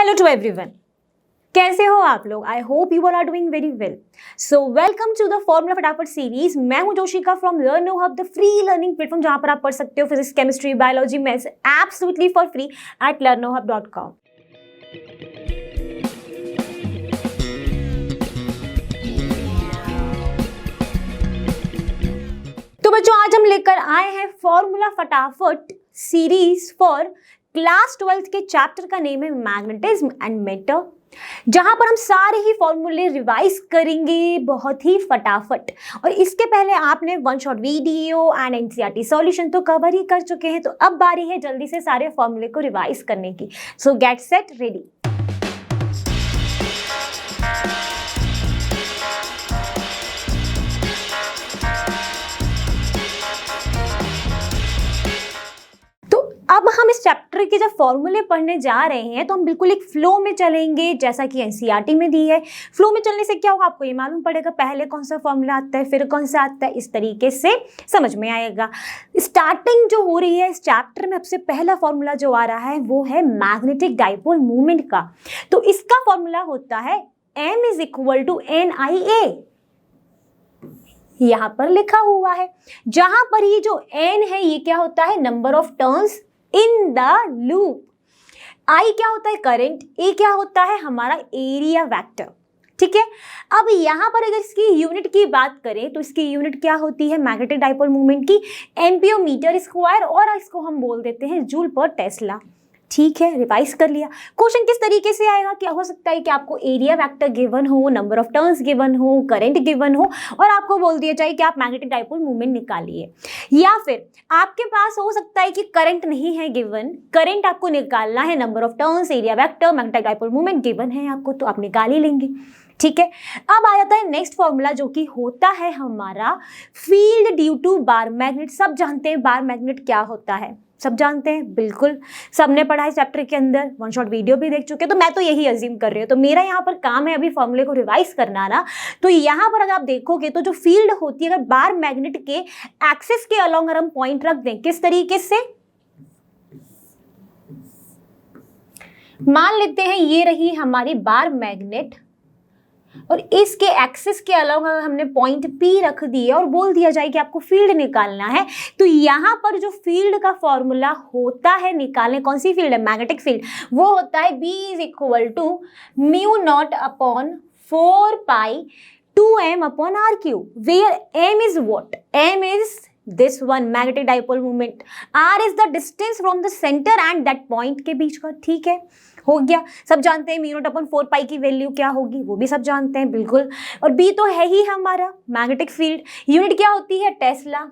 Hello to everyone, कैसे हो आप लोग? I hope you all are doing very well. So welcome to the formula फटाफट series. मैं हूं Joshika from Learno Hub, the free learning platform जहां पर आप पढ़ सकते हो physics, chemistry, biology, maths absolutely for free at learnohub.com। तो बच्चों, आज हम लेकर आए हैं फॉर्मूला फटाफट सीरीज फॉर क्लास 12th के चैप्टर का नेम है मैग्नेटिज्म एंड मैटर, जहां पर हम सारे ही फॉर्मूले रिवाइज करेंगे बहुत ही फटाफट। और इसके पहले आपने one shot video and NCERT solution तो कवर ही कर चुके हैं, तो अब बारी है जल्दी से सारे फॉर्मूले को रिवाइज करने की। सो गेट सेट रेडी। अब हम इस चैप्टर के जब फॉर्मूले पढ़ने जा रहे हैं तो हम बिल्कुल एक फ्लो में चलेंगे, जैसा कि एनसीईआरटी में दी है। फ्लो में चलने से क्या होगा, आपको ये मालूम पड़ेगा पहले कौन सा फॉर्मूला आता है, फिर कौन सा आता है, इस तरीके से समझ में आएगा। स्टार्टिंग जो हो रही है इस चैप्टर में, सबसे पहला फॉर्मूला जो आ रहा है वो है मैग्नेटिक डाइपोल मूवमेंट का। तो इसका फॉर्मूला होता है M = NIA। यहां पर लिखा हुआ है, जहां पर ये जो N है ये क्या होता है, number of turns in the loop. I क्या होता है, करंट। A क्या होता है, हमारा एरिया वेक्टर। ठीक है, अब यहां पर अगर इसकी यूनिट की बात करें तो इसकी यूनिट क्या होती है मैग्नेटिक डाइपोल मूवमेंट की, एम्पियर मीटर स्क्वायर, और इसको हम बोल देते हैं जूल पर टेस्ला। ठीक है, रिवाइज कर लिया। क्वेश्चन किस तरीके से आएगा, क्या हो सकता है कि आपको एरिया वेक्टर गिवन हो, नंबर ऑफ टर्न्स गिवन हो, करंट गिवन हो, और आपको बोल दिया जाए कि आप मैग्नेटिक डाइपोल मूवमेंट निकालिए। या फिर आपके पास हो सकता है कि करंट नहीं है गिवन, करंट आपको निकालना है, number of turns, area vector, magnetic dipole movement given है आपको, तो आप निकाल ही लेंगे। ठीक है, अब आ जाता है नेक्स्ट फॉर्मूला, जो कि होता है हमारा field due to bar magnet. सब जानते हैं बार मैग्नेट क्या होता है, सब जानते हैं, बिल्कुल सबने पढ़ा है चैप्टर के अंदर, वन शॉट वीडियो भी देख चुके हैं, तो मैं तो यही अज्यूम कर रही हूँ। तो मेरा यहाँ पर काम है अभी फॉर्मूले को रिवाइज करना ना। तो यहाँ पर अगर आप देखोगे तो जो फील्ड होती है, अगर बार मैग्नेट के एक्सिस के अलोंग अगर हम पॉइंट रख दें, किस तरीके से, मान लेते हैं ये रही हमारी बार मैग्नेट, और इसके एक्सिस के अलावा हमने पॉइंट P रख दिए और बोल दिया जाए कि आपको फील्ड निकालना है। तो यहाँ पर जो फील्ड का फॉर्मूला होता है निकालने, कौन सी फील्ड है, मैग्नेटिक फील्ड, वो होता है B = μ0/4π2m/r³, where m is what, m is this one magnetic dipole movement, r is the distance from the center and that point के बीच का। ठीक है, हो गया। सब जानते हैं μ0/4π की वैल्यू क्या होगी, वो भी सब जानते हैं बिल्कुल। और B तो है ही हमारा मैग्नेटिक फील्ड, यूनिट क्या होती है, टेस्ला।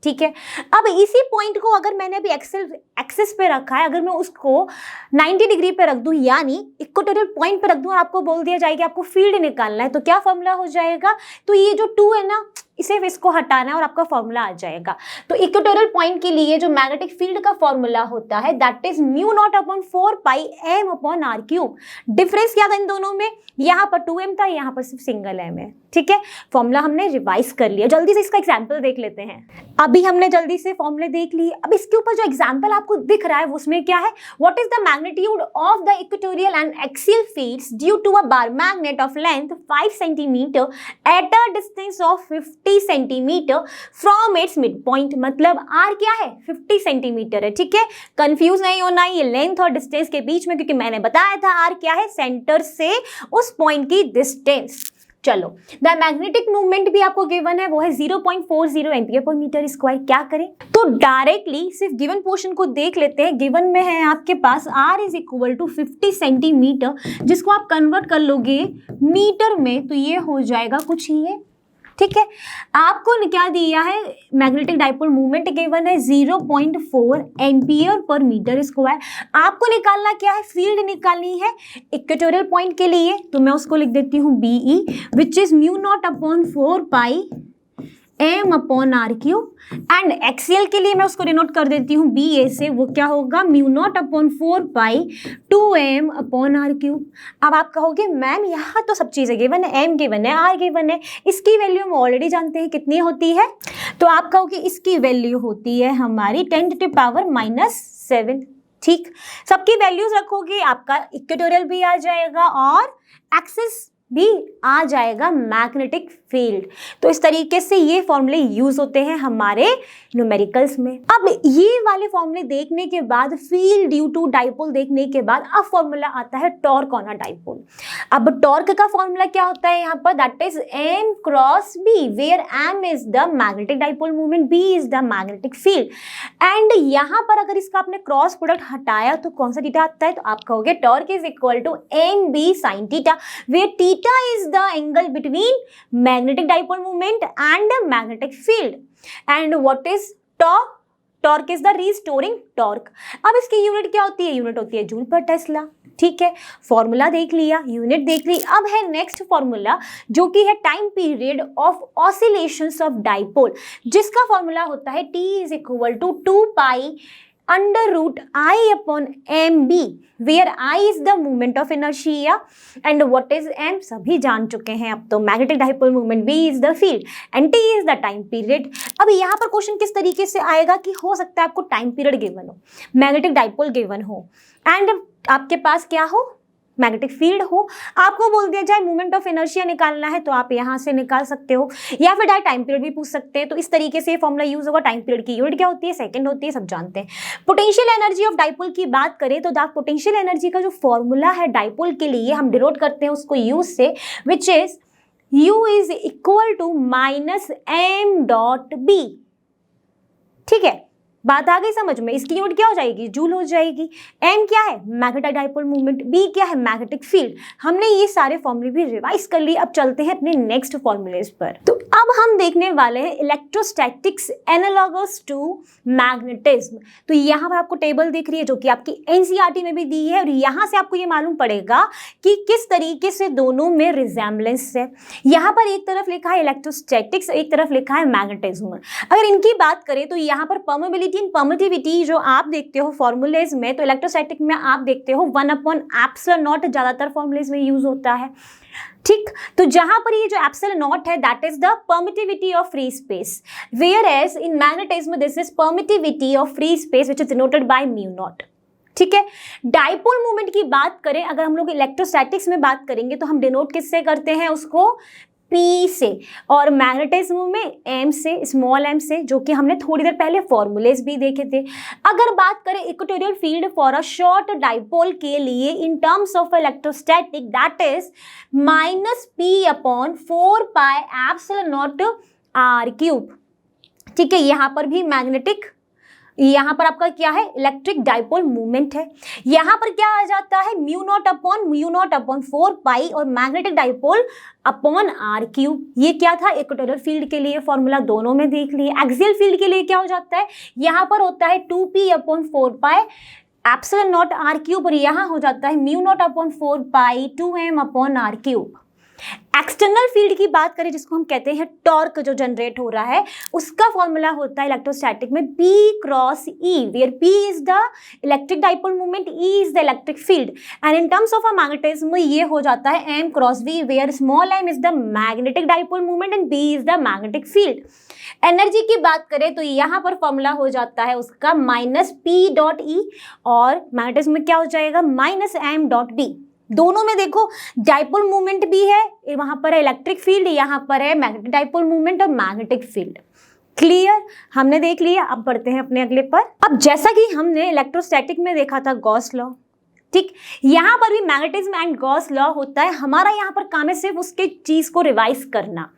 ठीक है, अब इसी पॉइंट को अगर मैंने अभी एक्सिस पे रखा है, अगर मैं उसको 90 डिग्री पे रख दूं, यानी इक्वेटोरियल पॉइंट पे रख दूं, और आपको बोल दिया जाएगा आपको फील्ड निकालना है, तो क्या फॉर्मूला हो जाएगा, तो ये जो 2 है ना, इसे इसको हटाना है और आपका फॉर्मूला आ जाएगा। तो इक्वेटोरियल पॉइंट के लिए जो मैग्नेटिक फील्ड का फॉर्मूला होता है दैट इज μ0/4πm/r³। डिफरेंस क्या था इन दोनों में, यहाँ पर 2m था, यहाँ पर सिर्फ सिंगल m है। ठीक है, फॉर्मूला हमने रिवाइज कर लिया। जल्दी से इसका एग्जाम्पल देख लेते हैं। अभी हमने जल्दी से फॉर्मूले देख लिए। अब इसके ऊपर जो एग्जाम्पल आपको दिख रहा है उसमें क्या है, what is the magnitude of the equatorial and axial fields due to a bar magnet of length 5 centimetre at a distance of 50 centimetre from its mid point. मतलब r क्या है, 50 सेंटीमीटर है। ठीक है, कंफ्यूज नहीं होना ये लेंथ और डिस्टेंस के बीच में, क्योंकि मैंने बताया था r क्या है, सेंटर से उस पॉइंट की डिस्टेंस। चलो, द मैग्नेटिक मूवमेंट भी आपको गिवन है, वो है 0.40 एम्पियर/मीटर²। क्या करें, तो डायरेक्टली सिर्फ गिवन पोर्शन को देख लेते हैं। गिवन में है आपके पास r = 50 सेंटीमीटर, जिसको आप कन्वर्ट कर लोगे मीटर में तो ये हो जाएगा कुछ ये। ठीक है, आपको क्या दिया है, मैग्नेटिक डाइपोल मूवमेंट गिवन है 0.4 एम्पियर/मीटर²। आपको निकालना क्या है, फील्ड निकालनी है इक्वेटोरियल पॉइंट के लिए, तो मैं उसको लिख देती हूँ BE, which is μ0/4πm/r³। And axial के लिए मैं उसको डिनोट कर देती हूँ BA से, वो क्या होगा, μ0/4π2m/r³। अब आप कहोगे मैम यहाँ तो सब चीजें गिवन है, m गिवन है, r गिवन है, इसकी वैल्यू हम ऑलरेडी जानते हैं कितनी होती है, तो आप कहोगे इसकी वैल्यू होती है हमारी 10⁻⁻⁷। ठीक, सबकी वैल्यूज रखोगे आपका इक्वेटोरियल भी आ जाएगा और एक्सिस भी आ जाएगा मैग्नेटिक फील्ड। तो इस तरीके से ये फॉर्मूले यूज होते हैं हमारे न्यूमेरिकल्स में। अब ये वाले फॉर्मूले देखने के बाद, फील्ड ड्यू टू डाइपोल देखने के बाद, अब फॉर्मूला आता है टॉर्क ऑन अ डाइपोल। अब टॉर्क का फॉर्मूला क्या होता है यहाँ पर, that is m cross b, where m is the magnetic dipole moment, b is the magnetic field. And यहाँ पर अगर इसका आपने क्रॉस प्रोडक्ट हटाया तो कौन सा थीटा आता है, तो आप कहोगे torque is equal to mb sin theta, where theta is the angle between magnetic dipole moment and magnetic field. And what is torque? Torque is the restoring torque. अब इसकी यूनिट क्या होती है, यूनिट होती है जूल पर Tesla. ठीक है, फॉर्मूला देख लिया, यूनिट देख ली। अब है नेक्स्ट फॉर्मूला जो कि है time period of oscillations of dipole, जिसका फॉर्मूला होता है T is equal to 2 pi under root I upon M B, where I is the movement of inertia and what is M, सभी जान चुके हैं अब तो। Magnetic dipole movement, B is the field and T is the time period. अब यहाँ पर question किस तरीके से आएगा कि हो सकता है आपको टाइम पीरियड गिवन हो, मैग्नेटिक डाइपोल गिवन हो एंड आपके पास क्या हो, मैग्नेटिक फील्ड हो। आपको बोल दिया जाए मूवमेंट ऑफ इनर्शिया निकालना है तो आप यहाँ से निकाल सकते हो, या फिर डायरेक्ट टाइम पीरियड भी पूछ सकते हैं। तो इस तरीके से ये फॉर्मूला यूज होगा। टाइम पीरियड की यूनिट क्या होती है, सेकंड होती है, सब जानते हैं। पोटेंशियल एनर्जी ऑफ डाइपोल की बात करें तो पोटेंशियल एनर्जी का जो फॉर्मूला है डाइपोल के लिए हम डिनोट करते हैं उसको यूज से, which is U is equal to minus m dot b। ठीक है, बात आ गई समझ में। इसकी यूनिट क्या हो जाएगी, जूल हो जाएगी। m क्या है, मैग्नेटिक डाइपोल मूवमेंट, b क्या है, मैग्नेटिक फील्ड। हमने ये सारे फॉर्मूले भी रिवाइज कर लिए। अब चलते हैं अपने नेक्स्ट फॉर्मूलेज पर। तो अब हम देखने वाले हैं इलेक्ट्रोस्टैटिक्स एनालॉगस टू मैग्नेटिज्म। तो यहाँ पर आपको टेबल दिख रही है जो कि आपकी एनसीईआरटी में भी दी है, और यहाँ से आपको ये मालूम पड़ेगा कि किस तरीके से दोनों में रिजेम्बलेंस है। यहाँ पर एक तरफ लिखा है इलेक्ट्रोस्टैटिक्स, एक तरफ लिखा है मैग्नेटिज्म। अगर इनकी बात करें तो यहाँ पर परमेबिलिटी एंड परमिटिविटी जो आप देखते हो फॉर्मूलेज में, तो इलेक्ट्रोस्टैटिक में आप देखते हो 1/ε0 ज्यादातर फॉर्मूलेज में यूज होता है। ठीक, तो जहां पर ये जो ε0 है that is the permittivity of free space, whereas in magnetism this is permittivity of free space which is denoted by μ0। ठीक है, डाइपोल मूवमेंट की बात करें, अगर हम लोग इलेक्ट्रोस्टैटिक्स में बात करेंगे तो हम डिनोट किससे करते हैं उसको, P से, और मैग्नेटिज्म में M से, स्मॉल m से, जो कि हमने थोड़ी देर पहले फॉर्मूलेज भी देखे थे। अगर बात करें equatorial field for a short dipole के लिए इन terms of electrostatic that is -P/4πε0 r³। ठीक है, यहाँ पर भी मैग्नेटिक, यहाँ पर आपका क्या है, इलेक्ट्रिक डाइपोल मूवमेंट है। यहाँ पर क्या आ जाता है, μ0/4π और मैग्नेटिक डाइपोल अपॉन r³। ये क्या था, इक्वेटोरियल फील्ड के लिए फॉर्मूला दोनों में देख लिए। एक्सियल फील्ड के लिए क्या हो जाता है, यहाँ पर होता है 2p/4πε0 r³ और यहाँ हो जाता है μ0/4π 2m/r³। एक्सटर्नल फील्ड की बात करें जिसको हम कहते हैं टॉर्क जो जनरेट हो रहा है, उसका फॉर्मूला होता है इलेक्ट्रोस्टैटिक में P cross E, where P is the electric dipole movement, E is the electric field, and in terms of a magnetism ये हो जाता है M cross V, where small m is the magnetic dipole movement and B is the magnetic field. Energy की बात करें तो यहाँ पर फॉर्मूला हो जाता है उसका -P.E और मैग्नेटिज्म में क्या हो जाएगा, -M.B। दोनों में देखो डाइपोल मूवमेंट भी है, वहां पर है इलेक्ट्रिक फील्ड, यहाँ पर है मैग्नेटिक डाइपोल मूवमेंट और मैग्नेटिक फील्ड। क्लियर, हमने देख लिया। अब बढ़ते हैं अपने अगले पर। अब जैसा कि हमने इलेक्ट्रोस्टैटिक में देखा था गॉस लॉ, ठीक, यहाँ पर भी मैग्नेटिज्म एंड गॉस लॉ होता है। हमारा यहाँ पर काम है सिर्फ उसके चीज को रिवाइज करना,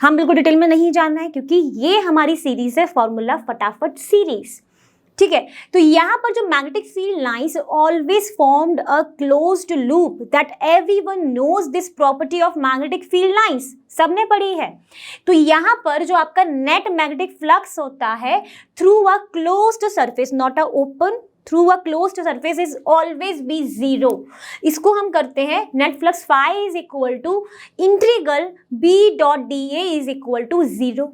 हम बिल्कुल डिटेल में नहीं जानना है क्योंकि ये हमारी सीरीज है फॉर्मूला फटाफट सीरीज। ठीक है, तो यहाँ पर जो magnetic field lines always formed a closed loop that everyone knows this property of magnetic field lines, सबने पढ़ी है। तो यहाँ पर जो आपका नेट मैग्नेटिक फ्लक्स होता है through a closed surface, not a open, through a closed surface is always be 0। इसको हम करते हैं net flux phi is equal to integral B.dA is equal to 0।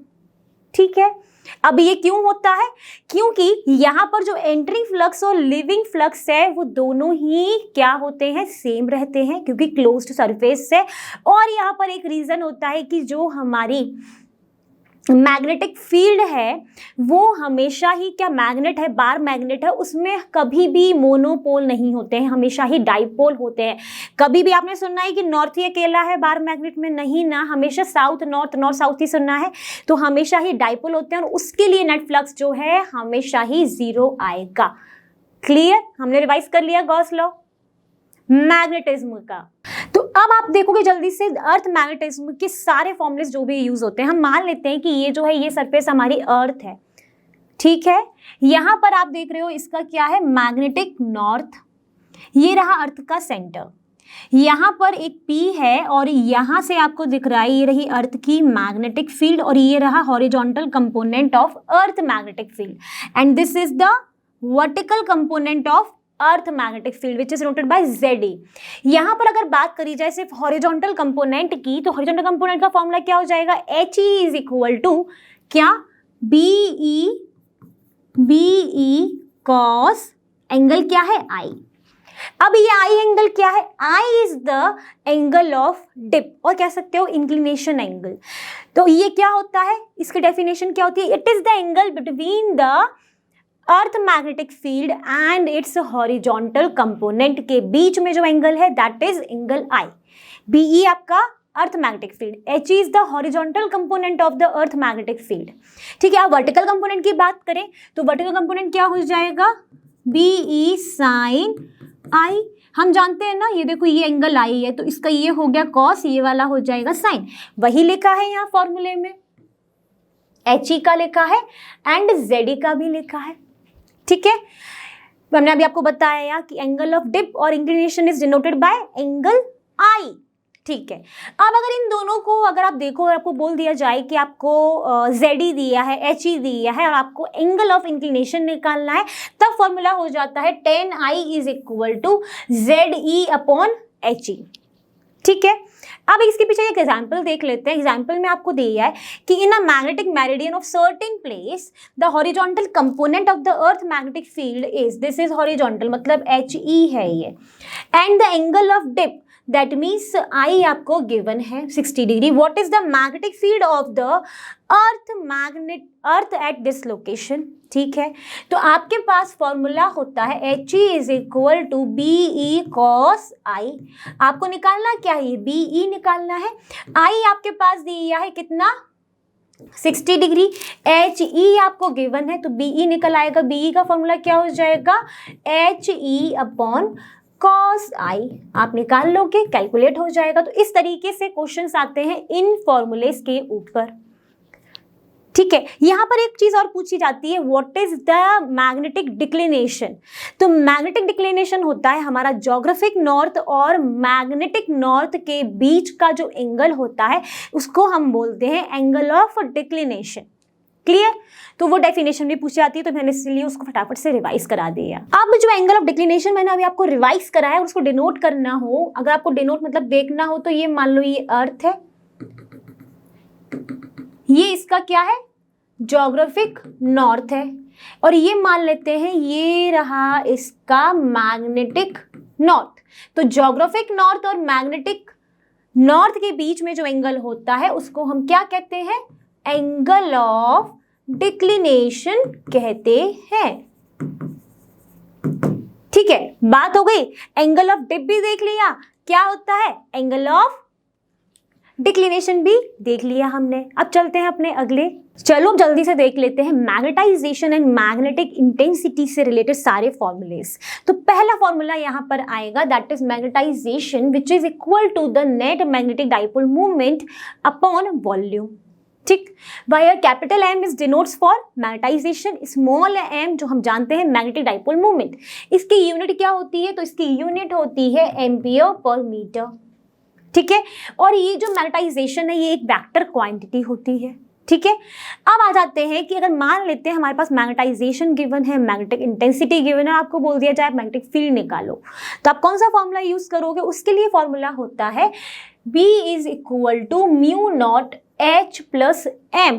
ठीक है, अब ये क्यों होता है, क्योंकि यहाँ पर जो एंटरिंग फ्लक्स और लिविंग फ्लक्स है वो दोनों ही क्या होते हैं, सेम रहते हैं क्योंकि क्लोज्ड सरफेस है। और यहाँ पर एक रीजन होता है कि जो हमारी मैग्नेटिक फील्ड है वो हमेशा ही क्या मैग्नेट है, बार मैग्नेट है, उसमें कभी भी मोनोपोल नहीं होते हैं, हमेशा ही डाइपोल होते हैं। कभी भी आपने सुनना है कि नॉर्थ ही अकेला है बार मैग्नेट में, नहीं ना, हमेशा साउथ नॉर्थ, नॉर्थ साउथ ही सुनना है। तो हमेशा ही डाइपोल होते हैं और उसके लिए नेट फ्लक्स जो है हमेशा ही 0 आएगा। क्लियर, हमने रिवाइज कर लिया गॉस लॉ मैग्नेटिज्म का। तो अब आप देखोगे जल्दी से अर्थ मैग्नेटिज्म के सारे फॉर्मूलेस जो भी यूज होते हैं, हम मान लेते हैं कि ये जो है ये सरफेस हमारी अर्थ है, ठीक है। यहां पर आप देख रहे हो इसका क्या है, मैग्नेटिक नॉर्थ, ये रहा अर्थ का सेंटर, यहां पर एक P है और यहां से आपको दिख रहा है ये रही अर्थ की मैग्नेटिक फील्ड और ये रहा horizontal component of earth magnetic field and this is the vertical component of earth magnetic field which is noted bye ZE। यहां पर अगर बात करी जाए सिर्फ हॉरिजॉन्टल कंपोनेंट की, तो हॉरिजॉन्टल कंपोनेंट का फॉर्मूला क्या हो जाएगा, HE इज इक्वल टू क्या, BE कॉस एंगल क्या है I। अब ये आई एंगल क्या है, I is the angle of dip और कह सकते हो इंक्लिनेशन एंगल। तो ये क्या होता है, इसकी डेफिनेशन क्या होती है, it is the angle between the earth magnetic field and its horizontal component के बीच में जो एंगल है that is angle I. BE आपका earth magnetic field, H is the horizontal component of the earth magnetic field, ठीक है। अब vertical component की बात करें तो वर्टिकल कंपोनेंट क्या हो जाएगा, बीई साइन आई। हम जानते हैं ना, ये देखो ये एंगल आई है तो इसका ये हो गया कॉस, ये वाला हो जाएगा साइन, वही लिखा है यहाँ फॉर्मूले में, एच ई का लिखा है एंड जेड ई का भी लिखा है, ठीक है। हमने अभी आपको बताया कि angle of dip or inclination is denoted by angle I, ठीक है। अब अगर इन दोनों को अगर आप देखो और आपको बोल दिया जाए कि आपको ZE दिया है, HE दिया है और आपको एंगल ऑफ इंक्लिनेशन निकालना है, तब फॉर्मूला हो जाता है tan I is equal to ZE upon HE, ठीक है। अब इसके पीछे एक एग्जाम्पल देख लेते हैं। एग्जाम्पल में आपको दिया है कि in a magnetic meridian of certain place the horizontal component of the earth magnetic field is, this is horizontal मतलब HE है ये, and the angle of dip that means I आपको गिवन है 60 degree. What is the magnetic field of the earth at this location, ठीक है। तो आपके पास फॉर्मूला होता है HE is equal to BE cos I. आपको निकालना क्या है, BE निकालना है, आई आपके पास दिया है कितना 60 डिग्री, HE आपको गिवन है तो BE निकल आएगा। BE का फॉर्मूला क्या हो जाएगा, HE अपॉन कॉस आई, आप निकाल लोगे कैलकुलेट हो जाएगा। तो इस तरीके से क्वेश्चंस आते हैं इन फॉर्मूलेस के ऊपर, ठीक है। यहां पर एक चीज और पूछी जाती है, what is the magnetic declination. तो मैग्नेटिक डिक्लिनेशन होता है हमारा ज्योग्राफिक नॉर्थ और मैग्नेटिक नॉर्थ के बीच का जो एंगल होता है उसको हम बोलते हैं एंगल ऑफ डिक्लिनेशन, क्लियर। तो वो डेफिनेशन भी पूछी जाती है तो मैंने इसलिए उसको फटाफट से रिवाइज करा दिया। अब जो एंगल ऑफ डिक्लिनेशन मैंने अभी आपको रिवाइज करा है उसको डिनोट करना हो, अगर आपको डिनोट मतलब देखना हो, तो ये मान लो ये अर्थ है, ये इसका क्या है ज्योग्राफिक नॉर्थ है, और ये मान लेते हैं ये रहा इसका मैग्नेटिक नॉर्थ। तो ज्योग्राफिक नॉर्थ और मैग्नेटिक नॉर्थ के बीच में जो एंगल होता है उसको हम क्या कहते हैं, एंगल ऑफ डिक्लिनेशन कहते हैं, ठीक है। बात हो गई। एंगल ऑफ डिप भी देख लिया, क्या होता है एंगल ऑफ डिक्लिनेशन भी देख लिया हमने। अब चलते हैं अपने अगले, चलो जल्दी से देख लेते हैं मैग्नेटाइजेशन एंड मैग्नेटिक इंटेंसिटी से रिलेटेड सारे फॉर्मूलेस। तो पहला फॉर्मूला यहां पर आएगा that is magnetization which is equal to the net magnetic dipole movement upon volume, ठीक। Where capital M is denotes for magnetization, small m जो हम जानते हैं मैग्नेटिक डाइपोल मूवमेंट। इसकी यूनिट क्या होती है, तो इसकी यूनिट होती है एम्पियर पर मीटर, ठीक है। और ये जो मैग्नेटाइजेशन है ये एक वेक्टर क्वांटिटी होती है, ठीक है। अब आ जाते हैं कि अगर मान लेते हैं हमारे पास मैग्नेटाइजेशन गिवन है, मैग्नेटिक इंटेंसिटी गिवन है, आपको बोल दिया जाए मैग्नेटिक फील्ड निकालो, तो आप कौन सा फॉर्मूला यूज करोगे, उसके लिए फॉर्मूला होता है B is equal to mu naught H plus M,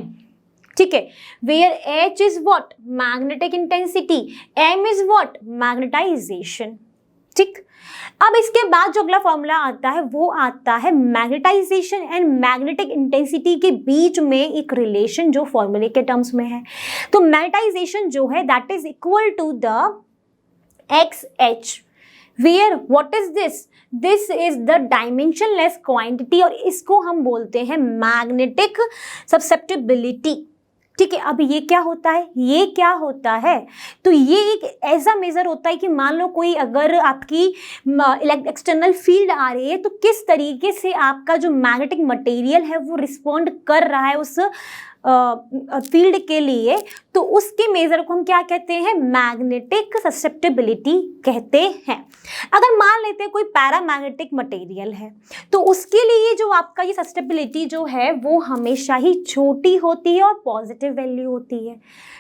ठीक है। Where H is what magnetic intensity, M is what magnetisation, ठीक। अब इसके बाद जो अगला फॉर्मूला आता है वो आता है मैग्नेटाइजेशन एंड मैग्नेटिक इंटेंसिटी के बीच में एक रिलेशन जो फॉर्मूले के टर्म्स में है। तो मैग्नेटाइजेशन जो है that is equal to the XH, where what is this is the dimensionless quantity और इसको हम बोलते हैं मैग्नेटिक सब्सेप्टिबिलिटी। ठीक है, अब ये क्या होता है, ये क्या होता है, तो ये एक ऐसा मेजर होता है कि मान लो कोई अगर आपकी एक्सटर्नल फील्ड आ रही है तो किस तरीके से आपका जो मैग्नेटिक मटेरियल है वो रिस्पॉन्ड कर रहा है उस फील्ड के लिए, तो उसके मेजर को हम क्या कहते हैं, मैग्नेटिक ससेप्टिबिलिटी कहते हैं। अगर मान लेते हैं कोई पैरामैग्नेटिक मटेरियल है तो उसके लिए जो आपका ये ससेप्टिबिलिटी जो है वो हमेशा ही छोटी होती है और पॉजिटिव वैल्यू होती है।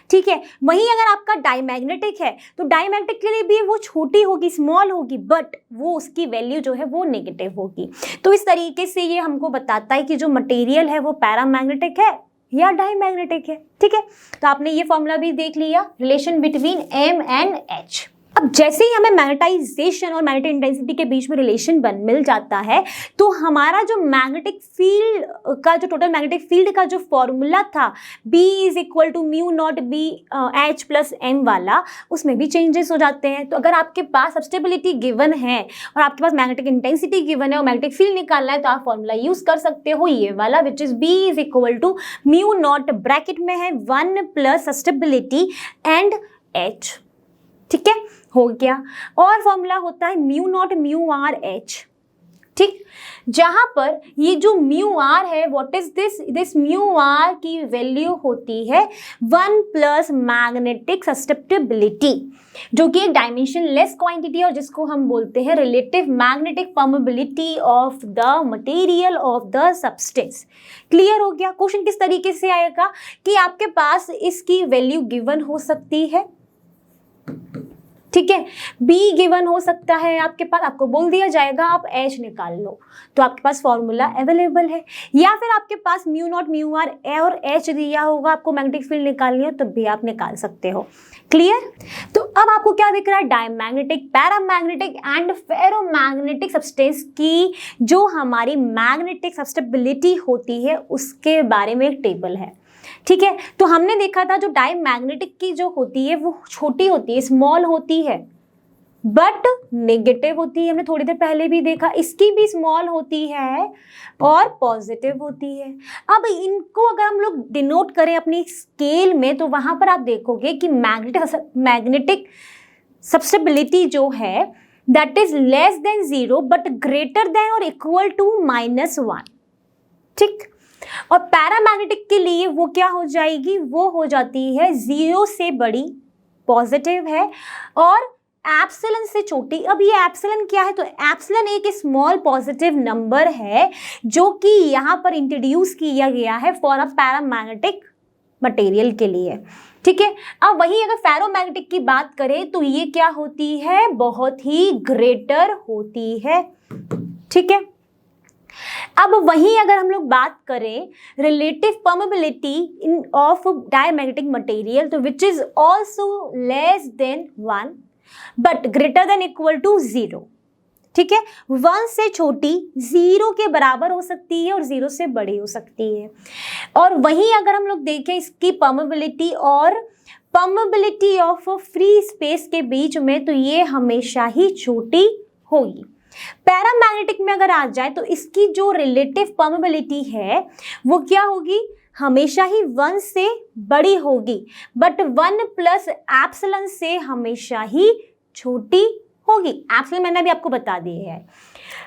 ठीक है, वहीं अगर आपका डायमैग्नेटिक है तो डायमैग्नेटिक के लिए भी वो छोटी होगी, स्मॉल होगी, बट वो उसकी वैल्यू जो है वो नेगेटिव होगी। तो इस तरीके से ये हमको बताता है कि जो मटेरियल है वो पैरामैग्नेटिक है या डायमैग्नेटिक है। ठीक है, तो आपने ये फॉर्मूला भी देख लिया, relation between M and H। अब जैसे ही हमें मैग्नेटाइजेशन और मैग्नेटिक इंटेंसिटी के बीच में रिलेशन मिल जाता है तो हमारा जो मैग्नेटिक फील्ड का जो टोटल मैग्नेटिक फील्ड का जो फॉर्मूला था B is equal to mu naught B H plus M वाला, उसमें भी चेंजेस हो जाते हैं। तो अगर आपके पास सब्स्टेबिलिटी गिवन है और आपके पास मैग्नेटिक इंटेंसिटी गिवन है और मैग्नेटिक फील्ड निकालना है तो आप फॉर्मूला यूज कर सकते हो ये वाला, which is B is equal to mu naught bracket में है 1 प्लस सब्स्टेबिलिटी एंड H। ठीक है, हो गया। और फॉर्मूला होता है mu naught mu R H। ठीक, जहां पर ये जो म्यू आर है what is this mu R की वैल्यू होती है 1 प्लस मैग्नेटिक ससेप्टिबिलिटी, जो कि एक डायमेंशन लेस क्वांटिटी और जिसको हम बोलते हैं relative magnetic permeability of the material of the substance. Clear हो गया। क्वेश्चन किस तरीके से आएगा कि आपके पास इसकी वैल्यू गिवन हो सकती है, ठीक है, B गिवन हो सकता है आपके पास, आपको बोल दिया जाएगा आप H निकाल लो, तो आपके पास फॉर्मूला अवेलेबल है। या फिर आपके पास म्यू नॉट म्यू आर और H दिया होगा, आपको मैग्नेटिक फील्ड निकालनी हो तब भी आप निकाल सकते हो। क्लियर। तो अब आपको क्या दिख रहा है, diamagnetic, paramagnetic and ferromagnetic substance की जो हमारी मैग्नेटिक सब्स्टेबिलिटी होती है उसके बारे में एक टेबल है। ठीक है, तो हमने देखा था जो डायमैग्नेटिक की जो होती है वो छोटी होती है, स्मॉल होती है, बट नेगेटिव होती है। हमने थोड़ी देर पहले भी देखा, इसकी भी स्मॉल होती है और पॉजिटिव होती है। अब इनको अगर हम लोग डिनोट करें अपनी स्केल में तो वहां पर आप देखोगे कि मैग्नेटिक सब्स्टेबिलिटी जो है that is less than 0 but greater then और इक्वल टू -1। ठीक, और पैरामैग्नेटिक के लिए वो क्या हो जाएगी, वो हो जाती है 0 से बड़ी, पॉजिटिव है, और एप्सिलन से छोटी। अब ये एप्सिलन क्या है, तो एप्सिलन एक स्मॉल पॉजिटिव नंबर है जो कि यहाँ पर इंट्रोड्यूस किया गया है फॉर अ पैरामैग्नेटिक मटेरियल के लिए। ठीक है, अब वही अगर फेरोमैग्नेटिक की बात करें तो ये क्या होती है, बहुत ही ग्रेटर होती है। ठीक है, अब वहीं अगर हम लोग बात करें relative permeability in of diamagnetic material तो which is also less than 1 but greater than equal to 0। ठीक है, 1 से छोटी, 0 के बराबर हो सकती है और 0 से बड़ी हो सकती है। और वहीं अगर हम लोग देखें इसकी परमेबिलिटी और परमेबिलिटी ऑफ फ्री स्पेस के बीच में तो ये हमेशा ही छोटी होगी। पैरामैग्नेटिक में अगर आ जाए तो इसकी जो रिलेटिव परमेबिलिटी है वो क्या होगी, हमेशा ही 1 से बड़ी होगी, बट 1 प्लस एप्सिलन से हमेशा ही छोटी होगी। एप्सिलन मैंने भी आपको बता दी है।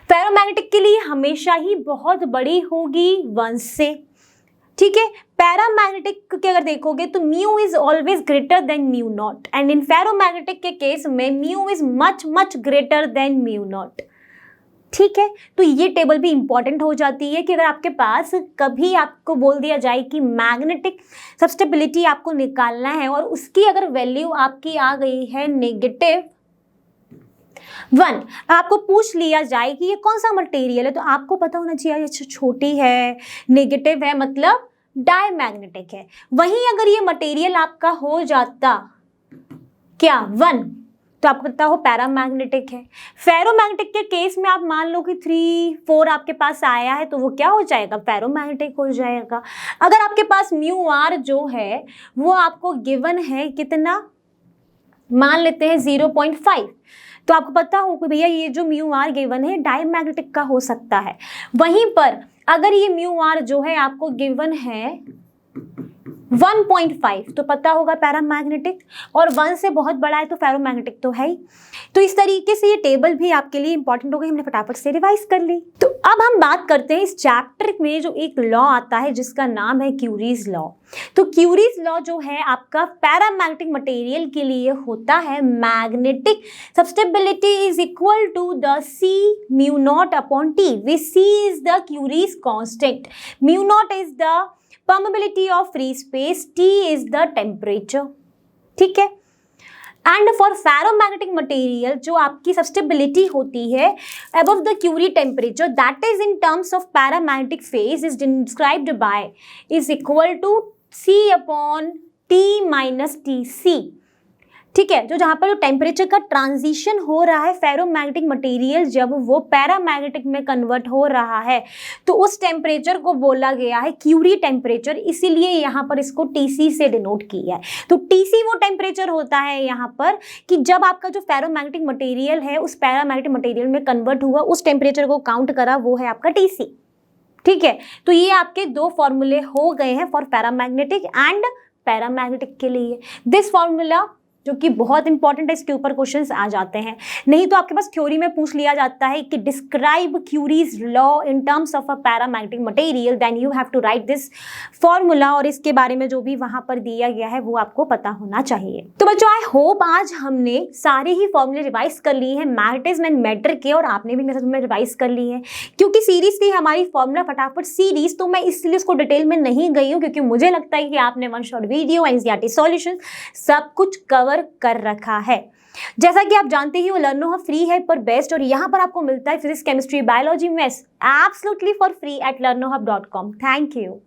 फेरोमैग्नेटिक के लिए हमेशा ही बहुत बड़ी होगी 1 से। ठीक है, पैरामैग्नेटिक के अगर देखोगे तो mu is always greater than mu naught and in ferromagnetic के केस में mu is much greater than mu naught. ठीक है, तो ये टेबल भी इंपॉर्टेंट हो जाती है कि अगर आपके पास कभी आपको बोल दिया जाए कि मैग्नेटिक सब्स्टेबिलिटी आपको निकालना है और उसकी अगर वैल्यू आपकी आ गई है -1, आपको पूछ लिया जाए कि ये कौन सा मटेरियल है तो आपको पता होना चाहिए ये छोटी है, नेगेटिव है, मतलब डायमैग्नेटिक है। वहीं अगर ये मटेरियल आपका हो जाता क्या 1 तो आपको पता हो पैरामैग्नेटिक है। फेरोमैग्नेटिक के केस में आप मान लो कि 3, 4 आपके पास आया है तो वो क्या हो जाएगा, फेरोमैग्नेटिक हो जाएगा। अगर आपके पास म्यू आर जो है वो आपको गिवन है कितना, मान लेते हैं 0.5, तो आपको पता हो कि भैया ये जो म्यू आर गिवन है डायमैग्नेटिक का हो सकता है। वहीं पर अगर ये म्यू आर जो है आपको गिवन है 1.5 तो पता होगा पैरामैग्नेटिक, और 1 से बहुत बड़ा है तो फेरोमैग्नेटिक तो है ही। तो इस तरीके से ये टेबल भी आपके लिए इंपॉर्टेंट हो गई, हमने फटाफट से रिवाइज कर ली। तो अब हम बात करते हैं इस चैप्टर में जो एक लॉ आता है जिसका नाम है क्यूरीज लॉ। तो क्यूरीज लॉ जो है आपका पैरामैग्नेटिक मटेरियल के लिए होता है, magnetic susceptibility is equal to the C mu naught upon T, where C is the Curie's constant, mu naught is the permeability of free space, T is the temperature, ठीक है। And for ferromagnetic material जो आपकी सब्सटेबिलिटी होती है above the Curie temperature, that is in terms of paramagnetic phase is described by is equal to C upon T minus TC, ठीक है। जो जहाँ पर जो टेम्परेचर का ट्रांजिशन हो रहा है फेरोमैग्नेटिक मटेरियल जब वो पैरामैग्नेटिक में कन्वर्ट हो रहा है तो उस टेम्परेचर को बोला गया है क्यूरी टेम्परेचर, इसीलिए यहाँ पर इसको TC से डिनोट किया है। तो TC वो टेम्परेचर होता है यहाँ पर कि जब आपका जो फेरोमैग्नेटिक मटेरियल है उस पैरामैग्नेटिक मटेरियल में कन्वर्ट हुआ, उस टेम्परेचर को काउंट करा, वो है आपका TC, ठीक है। तो ये आपके 2 फॉर्मूले हो गए हैं फॉर पैरामैग्नेटिक एंड पैरामैग्नेटिक के लिए। दिस फॉर्मूला जो कि बहुत इंपॉर्टेंट है, इसके ऊपर क्वेश्चंस आ जाते हैं, नहीं तो आपके पास थ्योरी में पूछ लिया जाता है कि describe Curie's law in terms of a paramagnetic material, then you have to write this formula, और इसके बारे में जो भी वहां पर दिया गया है वो आपको पता होना चाहिए। तो बच्चों आई होप आज हमने सारे ही फॉर्मूले रिवाइज कर लिए हैं मैग्नेटिज्म एंड मैटर के, और आपने भी मेरे साथ में रिवाइज कर ली है। क्योंकि सीरीज थी हमारी फॉर्मूला फटाफट सीरीज, तो मैं इसलिए उसको डिटेल में नहीं गई हूँ क्योंकि मुझे लगता है कि आपने one shot video, NCERT solution सब कुछ कवर कर रखा है। जैसा कि आप जानते ही वो लर्नो हब फ्री है पर बेस्ट, और यहाँ पर आपको मिलता है physics, chemistry, biology, maths absolutely for free at learnohub.com। Thank you.